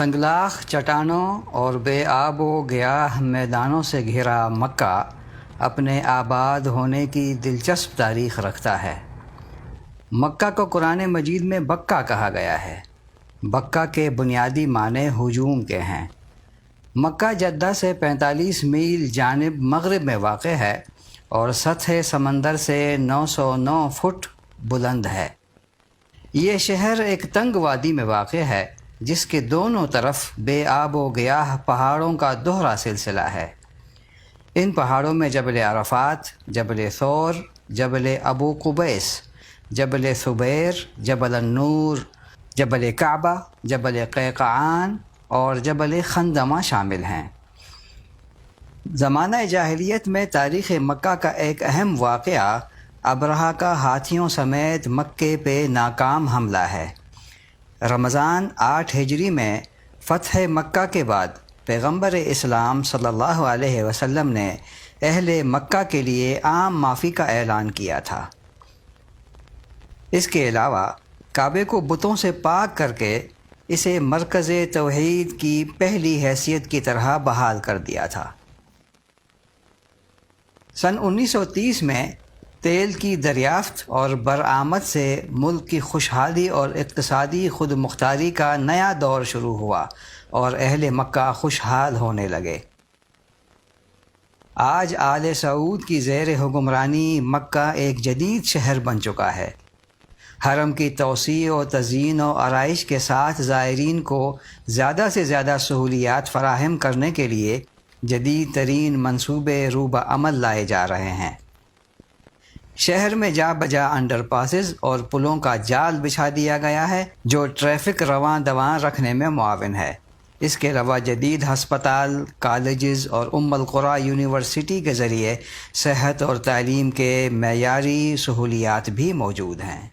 سنگلاخ چٹانوں اور بے آب و گیاہ میدانوں سے گھرا مکہ اپنے آباد ہونے کی دلچسپ تاریخ رکھتا ہے۔ مکہ کو قرآن مجید میں بکہ کہا گیا ہے۔ بکہ کے بنیادی معنی ہجوم کے ہیں۔ مکہ جدہ سے 45 میل جانب مغرب میں واقع ہے اور سطح سمندر سے 909 فٹ بلند ہے۔ یہ شہر ایک تنگ وادی میں واقع ہے جس کے دونوں طرف بے آب و گیاہ پہاڑوں کا دوہرا سلسلہ ہے۔ ان پہاڑوں میں جبل عرفات، جبل ثور، جبل ابو قبیس، جبل ثبیر، جبل النور، جبل کعبہ، جبل قیقعان اور جبل خندمہ شامل ہیں۔ زمانہ جاہلیت میں تاریخ مکہ کا ایک اہم واقعہ ابرہہ کا ہاتھیوں سمیت مکے پہ ناکام حملہ ہے۔ رمضان 8 ہجری میں فتح مکہ کے بعد پیغمبر اسلام صلی اللہ علیہ وسلم نے اہل مکہ کے لیے عام معافی کا اعلان کیا تھا۔ اس کے علاوہ کعبے کو بتوں سے پاک کر کے اسے مرکز توحید کی پہلی حیثیت کی طرح بحال کر دیا تھا۔ سن 1930 میں تیل کی دریافت اور برآمد سے ملک کی خوشحالی اور اقتصادی خود مختاری کا نیا دور شروع ہوا اور اہل مکہ خوشحال ہونے لگے۔ آج آل سعود کی زیر حکمرانی مکہ ایک جدید شہر بن چکا ہے۔ حرم کی توسیع و تزئین و آرائش کے ساتھ زائرین کو زیادہ سے زیادہ سہولیات فراہم کرنے کے لیے جدید ترین منصوبے روبہ عمل لائے جا رہے ہیں۔ شہر میں جا بجا انڈر پاسز اور پلوں کا جال بچھا دیا گیا ہے جو ٹریفک رواں دواں رکھنے میں معاون ہے۔ اس کے علاوہ جدید ہسپتال، کالجز اور القریٰ یونیورسٹی کے ذریعے صحت اور تعلیم کے معیاری سہولیات بھی موجود ہیں۔